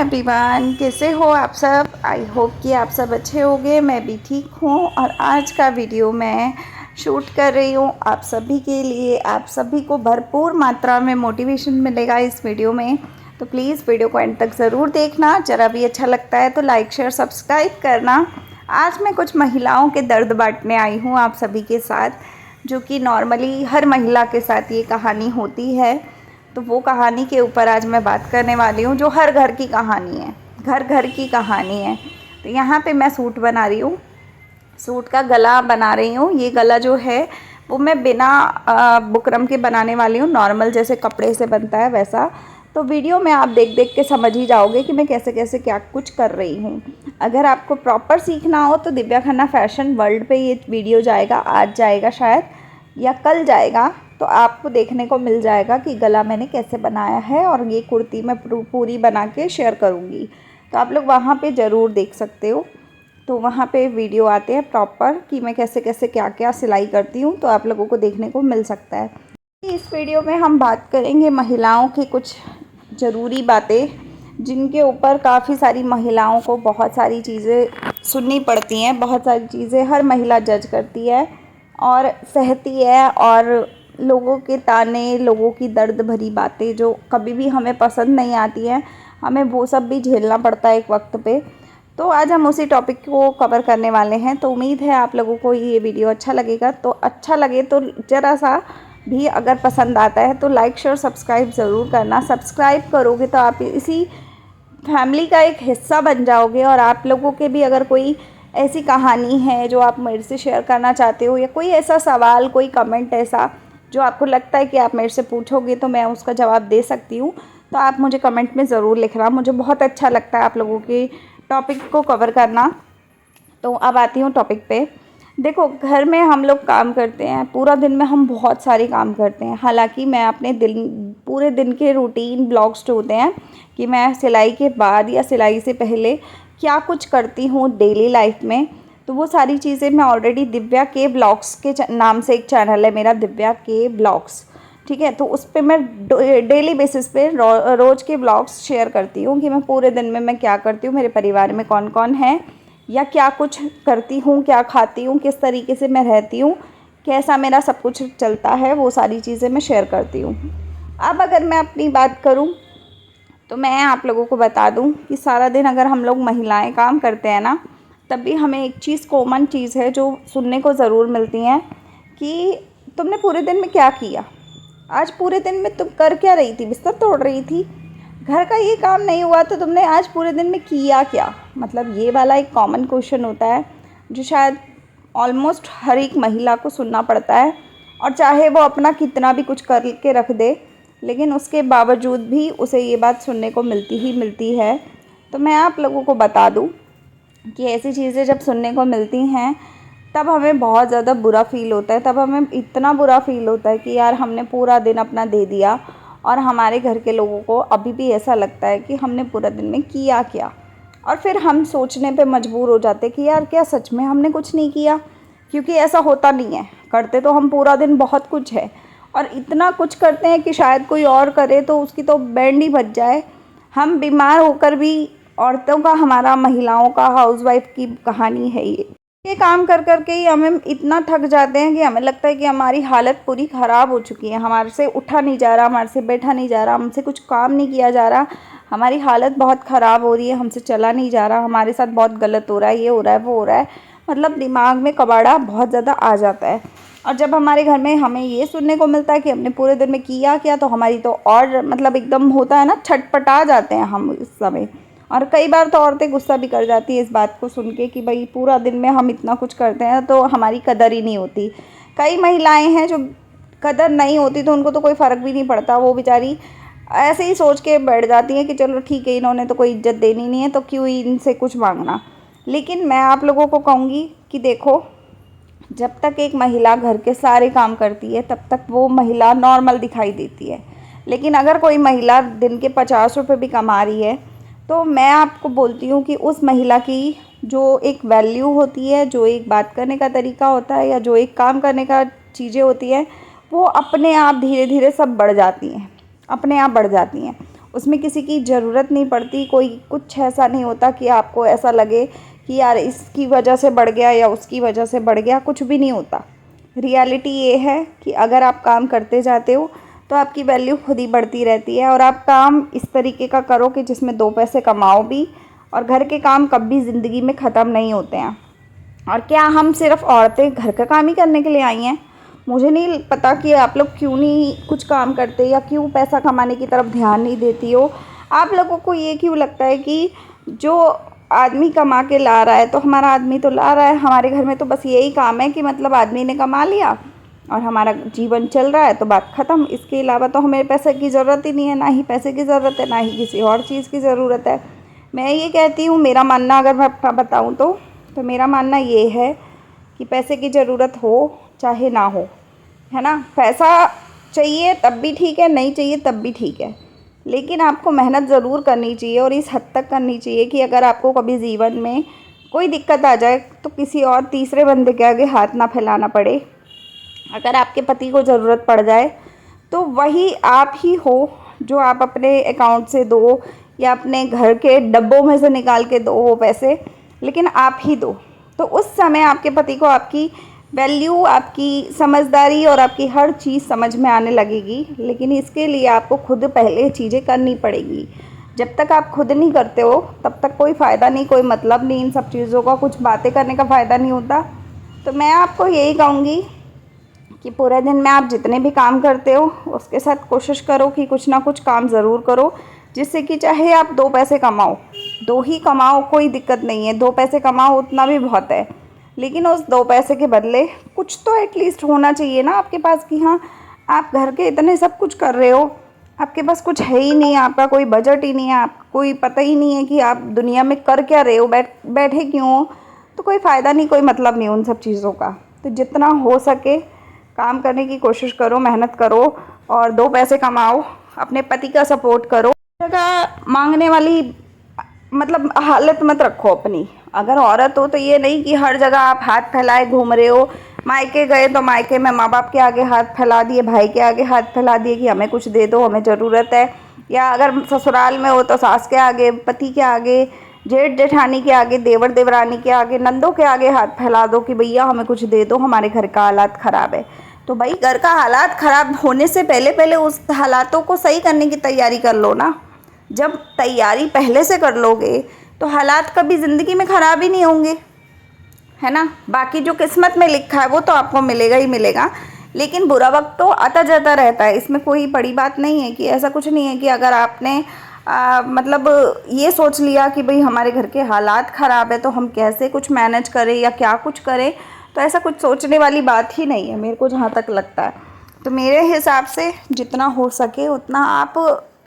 Everyone, कैसे हो आप सब। आई होप कि आप सब अच्छे होंगे। मैं भी ठीक हूँ और आज का वीडियो मैं शूट कर रही हूँ आप सभी के लिए। आप सभी को भरपूर मात्रा में मोटिवेशन मिलेगा इस वीडियो में, तो प्लीज़ वीडियो को एंड तक ज़रूर देखना। ज़रा भी अच्छा लगता है तो लाइक शेयर सब्सक्राइब करना। आज मैं कुछ महिलाओं के दर्द बांटने आई हूँ आप सभी के साथ, जो कि नॉर्मली हर महिला के साथ ये कहानी होती है। तो वो कहानी के ऊपर आज मैं बात करने वाली हूँ, जो हर घर की कहानी है, घर घर की कहानी है। तो यहाँ पे मैं सूट बना रही हूँ, सूट का गला बना रही हूँ। ये गला जो है वो मैं बिना बुकरम के बनाने वाली हूँ, नॉर्मल जैसे कपड़े से बनता है वैसा। तो वीडियो में आप देख देख के समझ ही जाओगे कि मैं कैसे कैसे क्या कुछ कर रही हूँ। अगर आपको प्रॉपर सीखना हो तो दिव्या खन्ना फैशन वर्ल्ड पे ये वीडियो जाएगा, आज जाएगा शायद या कल जाएगा, तो आपको देखने को मिल जाएगा कि गला मैंने कैसे बनाया है। और ये कुर्ती मैं पूरी बना के शेयर करूँगी, तो आप लोग वहाँ पे ज़रूर देख सकते हो। तो वहाँ पे वीडियो आते हैं प्रॉपर कि मैं कैसे कैसे क्या क्या सिलाई करती हूँ, तो आप लोगों को देखने को मिल सकता है। इस वीडियो में हम बात करेंगे महिलाओं की कुछ ज़रूरी बातें, जिनके ऊपर काफ़ी सारी महिलाओं को बहुत सारी चीज़ें सुननी पड़ती हैं, बहुत सारी चीज़ें हर महिला जज करती है और सहती है। और लोगों के ताने, लोगों की दर्द भरी बातें जो कभी भी हमें पसंद नहीं आती हैं, हमें वो सब भी झेलना पड़ता है एक वक्त पे। तो आज हम उसी टॉपिक को कवर करने वाले हैं। तो उम्मीद है आप लोगों को ये वीडियो अच्छा लगेगा। तो अच्छा लगे तो ज़रा सा भी अगर पसंद आता है तो लाइक शेयर सब्सक्राइब ज़रूर करना। सब्सक्राइब करोगे तो आप इसी फैमिली का एक हिस्सा बन जाओगे। और आप लोगों के भी अगर कोई ऐसी कहानी है जो आप मेरे से शेयर करना चाहते हो, या कोई ऐसा सवाल, कोई कमेंट ऐसा जो आपको लगता है कि आप मेरे से पूछोगे तो मैं उसका जवाब दे सकती हूँ, तो आप मुझे कमेंट में ज़रूर लिखना। मुझे बहुत अच्छा लगता है आप लोगों के टॉपिक को कवर करना। तो अब आती हूँ टॉपिक पे। देखो, घर में हम लोग काम करते हैं, पूरा दिन में हम बहुत सारे काम करते हैं। हालांकि मैं अपने पूरे दिन के रूटीन ब्लॉग्स जो होते हैं कि मैं सिलाई के बाद या सिलाई से पहले क्या कुछ करती हूँ डेली लाइफ में, तो वो सारी चीज़ें मैं ऑलरेडी दिव्या के ब्लॉग्स के नाम से एक चैनल है मेरा, दिव्या के ब्लॉग्स, ठीक है। तो उस पर मैं डेली बेसिस पे रोज़ के ब्लॉग्स शेयर करती हूँ कि मैं पूरे दिन में मैं क्या करती हूँ, मेरे परिवार में कौन कौन है, या क्या कुछ करती हूँ, क्या खाती हूँ, किस तरीके से मैं रहती हूँ, कैसा मेरा सब कुछ चलता है, वो सारी चीज़ें मैं शेयर करती हूँ। अब अगर मैं अपनी बात करूँ तो मैं आप लोगों को बता दूं कि सारा दिन अगर हम लोग महिलाएं काम करते हैं ना, तब भी हमें एक चीज़, कॉमन चीज़ है जो सुनने को ज़रूर मिलती है कि तुमने पूरे दिन में क्या किया, आज पूरे दिन में तुम कर क्या रही थी, बिस्तर तोड़ रही थी, घर का ये काम नहीं हुआ तो तुमने आज पूरे दिन में किया क्या। मतलब ये वाला एक कॉमन क्वेश्चन होता है जो शायद ऑलमोस्ट हर एक महिला को सुनना पड़ता है। और चाहे वो अपना कितना भी कुछ करके रख दे, लेकिन उसके बावजूद भी उसे ये बात सुनने को मिलती ही मिलती है। तो मैं आप लोगों को बता दूं कि ऐसी चीज़ें जब सुनने को मिलती हैं तब हमें बहुत ज़्यादा बुरा फ़ील होता है। तब हमें इतना बुरा फ़ील होता है कि यार हमने पूरा दिन अपना दे दिया और हमारे घर के लोगों को अभी भी ऐसा लगता है कि हमने पूरा दिन में किया क्या। और फिर हम सोचने पे मजबूर हो जाते कि यार क्या सच में हमने कुछ नहीं किया, क्योंकि ऐसा होता नहीं है। करते तो हम पूरा दिन बहुत कुछ है, और इतना कुछ करते हैं कि शायद कोई और करे तो उसकी तो बैंड ही बज जाए। हम बीमार होकर भी, औरतों का, हमारा महिलाओं का, हाउसवाइफ की कहानी है ये काम कर कर के ही हमें इतना थक जाते हैं कि हमें लगता है कि हमारी हालत पूरी ख़राब हो चुकी है। हमारे से उठा नहीं जा रहा, हमारे से बैठा नहीं जा रहा, हमसे कुछ काम नहीं किया जा रहा, हमारी हालत बहुत ख़राब हो रही है, हमसे चला नहीं जा रहा, हमारे साथ बहुत गलत हो रहा है, ये हो रहा है, वो हो रहा है। मतलब दिमाग में कबाड़ा बहुत ज़्यादा आ जाता है। और जब हमारे घर में हमें ये सुनने को मिलता है कि हमने पूरे दिन में किया क्या, तो हमारी तो और मतलब एकदम होता है ना, छटपटा जाते हैं हम इस समय। और कई बार तो औरतें गुस्सा भी कर जाती है इस बात को सुन के कि भाई पूरा दिन में हम इतना कुछ करते हैं तो हमारी कदर ही नहीं होती। कई महिलाएं हैं जो कदर नहीं होती तो उनको तो कोई फ़र्क भी नहीं पड़ता, वो बेचारी ऐसे ही सोच के बैठ जाती हैं कि चलो ठीक है, इन्होंने तो कोई इज्जत देनी नहीं है तो क्यों इनसे कुछ मांगना। लेकिन मैं आप लोगों को कहूँगी कि देखो, जब तक एक महिला घर के सारे काम करती है तब तक वो महिला नॉर्मल दिखाई देती है। लेकिन अगर कोई महिला दिन के 50 रुपये भी कमा रही है तो मैं आपको बोलती हूँ कि उस महिला की जो एक वैल्यू होती है, जो एक बात करने का तरीका होता है, या जो एक काम करने का चीज़ें होती हैं, वो अपने आप धीरे धीरे सब बढ़ जाती हैं, अपने आप बढ़ जाती हैं। उसमें किसी की ज़रूरत नहीं पड़ती, कोई कुछ ऐसा नहीं होता कि आपको ऐसा लगे कि यार इसकी वजह से बढ़ गया या उसकी वजह से बढ़ गया, कुछ भी नहीं होता। रियलिटी ये है कि अगर आप काम करते जाते हो तो आपकी वैल्यू खुद ही बढ़ती रहती है। और आप काम इस तरीके का करो कि जिसमें 2 पैसे कमाओ भी, और घर के काम कभी ज़िंदगी में ख़त्म नहीं होते हैं। और क्या हम सिर्फ औरतें घर का काम ही करने के लिए आई हैं? मुझे नहीं पता कि आप लोग क्यों नहीं कुछ काम करते या क्यों पैसा कमाने की तरफ ध्यान नहीं देती हो। आप लोगों को ये क्यों लगता है कि जो आदमी कमा के ला रहा है तो हमारा आदमी तो ला रहा है, हमारे घर में तो बस यही काम है कि मतलब आदमी ने कमा लिया और हमारा जीवन चल रहा है तो बात ख़त्म। इसके अलावा तो हमें पैसे की ज़रूरत ही नहीं है, ना ही पैसे की ज़रूरत है, ना ही किसी और चीज़ की ज़रूरत है। मैं ये कहती हूँ, मेरा मानना अगर मैं अपना बताऊँ तो मेरा मानना ये है कि पैसे की ज़रूरत हो चाहे ना हो, है ना। पैसा चाहिए तब भी ठीक है, नहीं चाहिए तब भी ठीक है, लेकिन आपको मेहनत ज़रूर करनी चाहिए और इस हद तक करनी चाहिए कि अगर आपको कभी जीवन में कोई दिक्कत आ जाए तो किसी और तीसरे बंदे के आगे हाथ ना फैलाना पड़े। अगर आपके पति को ज़रूरत पड़ जाए तो वही आप ही हो जो आप अपने अकाउंट से दो या अपने घर के डब्बों में से निकाल के दो वो पैसे, लेकिन आप ही दो। तो उस समय आपके पति को आपकी वैल्यू, आपकी समझदारी और आपकी हर चीज़ समझ में आने लगेगी। लेकिन इसके लिए आपको खुद पहले चीज़ें करनी पड़ेगी। जब तक आप खुद नहीं करते हो तब तक कोई फ़ायदा नहीं, कोई मतलब नहीं इन सब चीज़ों का, कुछ बातें करने का फ़ायदा नहीं होता। तो मैं आपको यही कहूँगी कि पूरे दिन में आप जितने भी काम करते हो उसके साथ कोशिश करो कि कुछ ना कुछ काम ज़रूर करो, जिससे कि चाहे आप 2 पैसे कमाओ, 2 ही कमाओ, कोई दिक्कत नहीं है, 2 पैसे कमाओ उतना भी बहुत है। लेकिन उस 2 पैसे के बदले कुछ तो एटलीस्ट होना चाहिए ना आपके पास कि हाँ, आप घर के इतने सब कुछ कर रहे हो, आपके पास कुछ है ही नहीं, आपका कोई बजट ही नहीं है, आपको कोई पता ही नहीं है कि आप दुनिया में कर क्या रहे हो, बैठे क्यों हो। तो कोई फ़ायदा नहीं, कोई मतलब नहीं उन सब चीज़ों का। तो जितना हो सके काम करने की कोशिश करो, मेहनत करो और 2 पैसे कमाओ, अपने पति का सपोर्ट करो। जगह मांगने वाली मतलब हालत मत रखो अपनी। अगर औरत हो तो ये नहीं कि हर जगह आप हाथ फैलाए घूम रहे हो। मायके गए तो मायके में माँ बाप के आगे हाथ फैला दिए, भाई के आगे हाथ फैला दिए कि हमें कुछ दे दो, हमें ज़रूरत है। या अगर ससुराल में हो तो सास के आगे, पति के आगे, जेठ जेठानी के आगे, देवर देवरानी के आगे, नंदों के आगे हाथ फैला दो कि भैया हमें कुछ दे दो, हमारे घर का हालात ख़राब है। तो भाई घर का हालात ख़राब होने से पहले पहले उस हालातों को सही करने की तैयारी कर लो ना। जब तैयारी पहले से कर लोगे तो हालात कभी ज़िंदगी में ख़राब ही नहीं होंगे, है ना। बाकी जो किस्मत में लिखा है वो तो आपको मिलेगा ही मिलेगा, लेकिन बुरा वक्त तो आता जाता रहता है। इसमें कोई बड़ी बात नहीं है कि ऐसा कुछ नहीं है कि अगर आपने मतलब ये सोच लिया कि भाई हमारे घर के हालात ख़राब है तो हम कैसे कुछ मैनेज करें या क्या कुछ करें, तो ऐसा कुछ सोचने वाली बात ही नहीं है मेरे को जहाँ तक लगता है। तो मेरे हिसाब से जितना हो सके उतना आप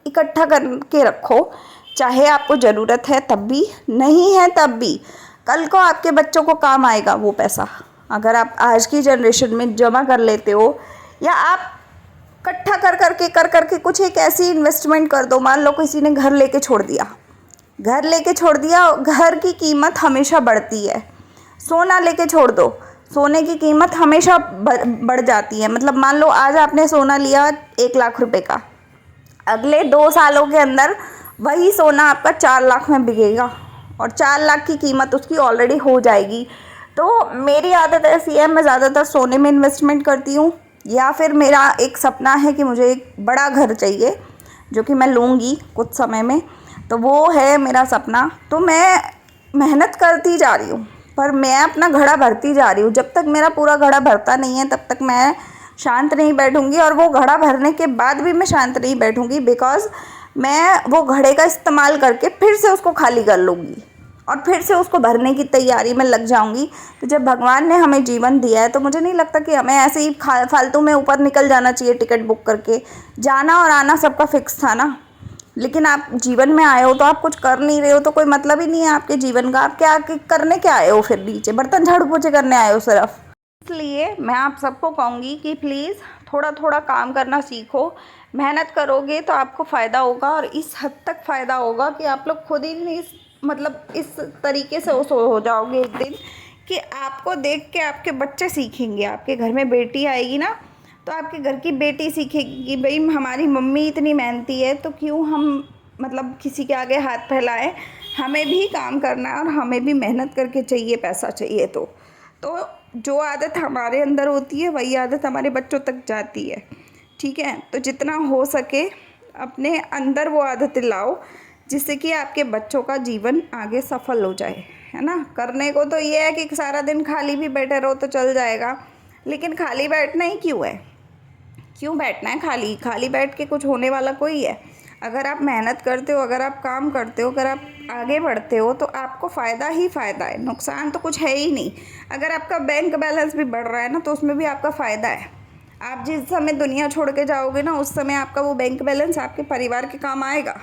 इकट्ठा करके रखो, चाहे आपको ज़रूरत है तब भी, नहीं है तब भी। कल को आपके बच्चों को काम आएगा वो पैसा, अगर आप आज की जनरेशन में जमा कर लेते हो या आप इकट्ठा कर करके कुछ एक ऐसी इन्वेस्टमेंट कर दो। मान लो किसी ने घर लेके छोड़ दिया, घर की कीमत हमेशा बढ़ती है। सोना लेके छोड़ दो, सोने की कीमत हमेशा बढ़ जाती है। मतलब मान लो आज आपने सोना लिया 1 लाख रुपए का, अगले 2 सालों के अंदर वही सोना आपका 4 लाख में बिकेगा और 4 लाख की कीमत उसकी ऑलरेडी हो जाएगी। तो मेरी आदत ऐसी है, मैं ज़्यादातर सोने में इन्वेस्टमेंट करती हूँ, या फिर मेरा एक सपना है कि मुझे एक बड़ा घर चाहिए जो कि मैं लूँगी कुछ समय में, तो वो है मेरा सपना। तो मैं मेहनत करती जा रही हूँ पर मैं अपना घड़ा भरती जा रही हूँ। जब तक मेरा पूरा घड़ा भरता नहीं है तब तक मैं शांत नहीं बैठूँगी, और वो घड़ा भरने के बाद भी मैं शांत नहीं बैठूँगी, बिकॉज़ मैं वो घड़े का इस्तेमाल करके फिर से उसको खाली कर लूँगी और फिर से उसको भरने की तैयारी में लग जाऊँगी। तो जब भगवान ने हमें जीवन दिया है तो मुझे नहीं लगता कि हमें ऐसे ही फालतू में ऊपर निकल जाना चाहिए। टिकट बुक करके जाना और आना सबका फिक्स था ना, लेकिन आप जीवन में आए हो तो आप कुछ कर नहीं रहे हो तो कोई मतलब ही नहीं है आपके जीवन का। आप क्या करने क्या आए हो, फिर नीचे बर्तन झाड़ू पोछे करने आए हो सिर्फ। इसलिए मैं आप सबको कहूँगी कि प्लीज़ थोड़ा थोड़ा काम करना सीखो। मेहनत करोगे तो आपको फ़ायदा होगा, और इस हद तक फ़ायदा होगा कि आप लोग खुद ही नहीं मतलब इस तरीके से उस हो जाओगे एक दिन कि आपको देख के आपके बच्चे सीखेंगे। आपके घर में बेटी आएगी ना तो आपके घर की बेटी सीखेगी कि भाई हमारी मम्मी इतनी मेहनती है तो क्यों हम मतलब किसी के आगे हाथ फैलाएं। हमें भी काम करना है और हमें भी मेहनत करके चाहिए, पैसा चाहिए। तो जो आदत हमारे अंदर होती है वही आदत हमारे बच्चों तक जाती है। ठीक है, तो जितना हो सके अपने अंदर वो आदतें लाओ जिससे कि आपके बच्चों का जीवन आगे सफल हो जाए, है ना। करने को तो ये है कि सारा दिन खाली भी बैठे रहो तो चल जाएगा, लेकिन खाली बैठना ही क्यों है, क्यों बैठना है खाली? खाली बैठ के कुछ होने वाला कोई है? अगर आप मेहनत करते हो, अगर आप काम करते हो, अगर आप आगे बढ़ते हो तो आपको फ़ायदा ही फ़ायदा है, नुकसान तो कुछ है ही नहीं। अगर आपका बैंक बैलेंस भी बढ़ रहा है ना तो उसमें भी आपका फ़ायदा है। आप जिस समय दुनिया छोड़ के जाओगे ना उस समय आपका वो बैंक बैलेंस आपके परिवार के काम आएगा,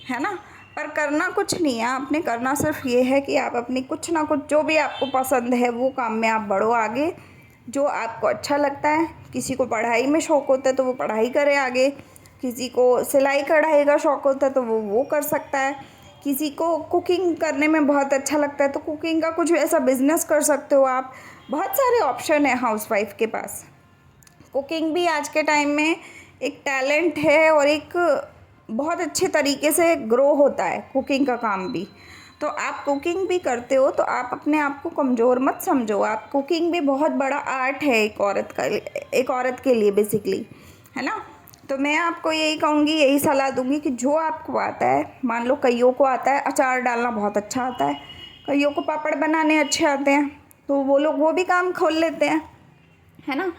है ना। पर करना कुछ नहीं है आपने, करना सिर्फ ये है कि आप अपनी कुछ ना कुछ जो भी आपको पसंद है वो काम में आप बढ़ो आगे, जो आपको अच्छा लगता है। किसी को पढ़ाई में शौक़ होता है तो वो पढ़ाई करे आगे, किसी को सिलाई कढ़ाई का शौक़ होता है तो वो कर सकता है, किसी को कुकिंग करने में बहुत अच्छा लगता है तो कुकिंग का कुछ ऐसा बिज़नेस कर सकते हो आप। बहुत सारे ऑप्शन है हाउसवाइफ के पास। कुकिंग भी आज के टाइम में एक टैलेंट है और एक बहुत अच्छे तरीके से ग्रो होता है कुकिंग का काम भी। तो आप कुकिंग भी करते हो तो आप अपने आप को कमज़ोर मत समझो। आप कुकिंग भी बहुत बड़ा आर्ट है एक औरत के लिए बेसिकली, है ना। तो मैं आपको यही कहूँगी, यही सलाह दूँगी कि जो आपको आता है, मान लो कईयों को आता है अचार डालना बहुत अच्छा आता है, कईयों को पापड़ बनाने अच्छे आते हैं, तो वो लोग वो भी काम खोल लेते हैं, है ना।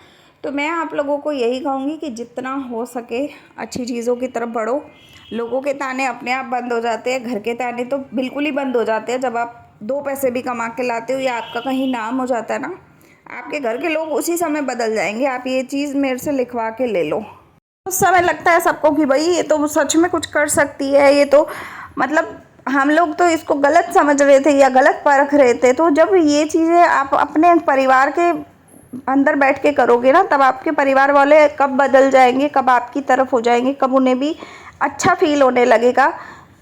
तो मैं आप लोगों को यही कहूँगी कि जितना हो सके अच्छी चीज़ों की तरफ बढ़ो। लोगों के ताने अपने आप बंद हो जाते हैं, घर के ताने तो बिल्कुल ही बंद हो जाते हैं। जब आप 2 पैसे भी कमा के लाते हो या आपका कहीं नाम हो जाता है ना, आपके घर के लोग उसी समय बदल जाएंगे। आप ये चीज़ मेरे से लिखवा के ले लो। उस समय लगता है सबको कि भाई ये तो सच में कुछ कर सकती है, ये तो मतलब हम लोग तो इसको गलत समझ रहे थे या गलत परख रहे थे। तो जब ये चीज़ें आप अपने परिवार के अंदर बैठ के करोगे ना, तब आपके परिवार वाले कब बदल जाएंगे, कब आपकी तरफ हो जाएंगे, कब उन्हें भी अच्छा फील होने लगेगा,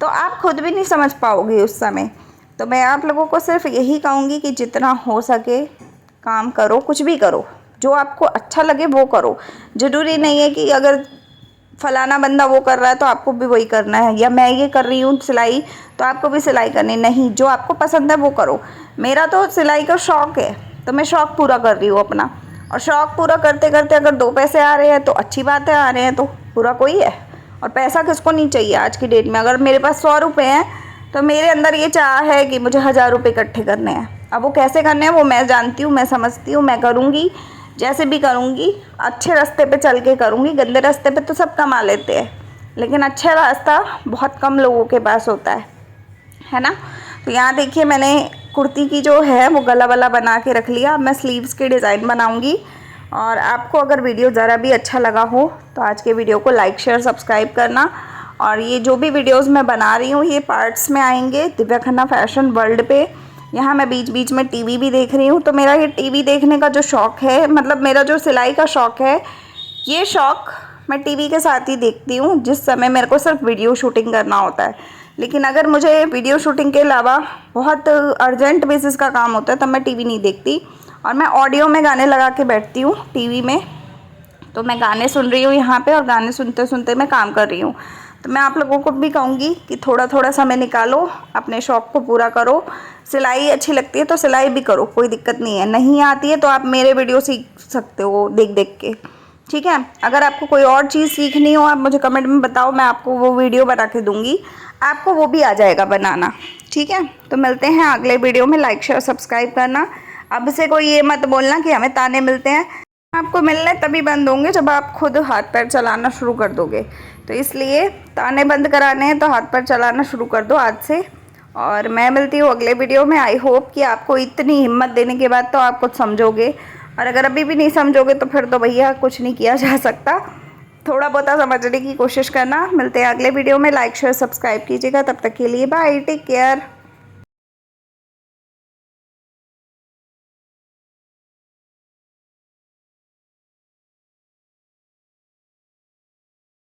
तो आप खुद भी नहीं समझ पाओगे उस समय। तो मैं आप लोगों को सिर्फ यही कहूँगी कि जितना हो सके काम करो, कुछ भी करो, जो आपको अच्छा लगे वो करो। ज़रूरी नहीं है कि अगर फलाना बंदा वो कर रहा है तो आपको भी वही करना है, या मैं ये कर रही हूँ सिलाई तो आपको भी सिलाई करनी, नहीं। जो आपको पसंद है वो करो। मेरा तो सिलाई का शौक़ है तो मैं शौक़ पूरा कर रही हूँ अपना, और शौक़ पूरा करते करते अगर 2 पैसे आ रहे हैं तो अच्छी बात है, आ रहे हैं तो बुरा कोई है। और पैसा किसको नहीं चाहिए आज की डेट में। अगर मेरे पास 100 रुपये हैं तो मेरे अंदर ये चाह है कि मुझे 1000 रुपये इकट्ठे करने हैं। अब वो कैसे करने हैं वो मैं जानती हूँ, मैं समझती हूँ, मैं करूँगी, जैसे भी करूँगी। अच्छे रास्ते पे चल के करूँगी। गंदे रास्ते पे तो सब कमा लेते हैं, लेकिन अच्छा रास्ता बहुत कम लोगों के पास होता है ना। तो यहाँ देखिए मैंने कुर्ती की जो है वो गला वाला बना के रख लिया। अब मैं स्लीव्स के डिज़ाइन बनाऊँगी। और आपको अगर वीडियो ज़रा भी अच्छा लगा हो तो आज के वीडियो को लाइक शेयर सब्सक्राइब करना। और ये जो भी वीडियोस मैं बना रही हूँ ये पार्ट्स में आएंगे दिव्या खन्ना फैशन वर्ल्ड पे। यहाँ मैं बीच बीच में टीवी भी देख रही हूँ। तो मेरा ये टीवी देखने का जो शौक़ है, मतलब मेरा जो सिलाई का शौक़ है, ये शौक़ मैं टीवी के साथ ही देखती हूँ जिस समय मेरे को सिर्फ वीडियो शूटिंग करना होता है। लेकिन अगर मुझे वीडियो शूटिंग के अलावा बहुत अर्जेंट बेसिस का काम होता है तब मैं टीवी नहीं देखती, और मैं ऑडियो में गाने लगा के बैठती हूँ टीवी में। तो मैं गाने सुन रही हूँ यहाँ पे, और गाने सुनते सुनते मैं काम कर रही हूँ। तो मैं आप लोगों को भी कहूँगी कि थोड़ा थोड़ा समय निकालो, अपने शौक़ को पूरा करो। सिलाई अच्छी लगती है तो सिलाई भी करो, कोई दिक्कत नहीं है। नहीं आती है तो आप मेरे वीडियो सीख सकते हो देख देख के, ठीक है। अगर आपको कोई और चीज़ सीखनी हो आप मुझे कमेंट में बताओ, मैं आपको वो वीडियो बना के दूँगी, आपको वो भी आ जाएगा बनाना, ठीक है। तो मिलते हैं अगले वीडियो में। लाइक शेयर सब्सक्राइब करना। अब से कोई ये मत बोलना कि हमें ताने मिलते हैं। आपको मिलने तभी बंद होंगे जब आप खुद हाथ पैर चलाना शुरू कर दोगे। तो इसलिए ताने बंद कराने हैं तो हाथ पैर चलाना शुरू कर दो आज से। और मैं मिलती हूँ अगले वीडियो में। आई होप कि आपको इतनी हिम्मत देने के बाद तो आप कुछ समझोगे, और अगर अभी भी नहीं समझोगे तो फिर तो भैया कुछ नहीं किया जा सकता। थोड़ा बहुत समझने की कोशिश करना। मिलते हैं अगले वीडियो में। लाइक शेयर सब्सक्राइब कीजिएगा। तब तक के लिए बाय, टेक केयर।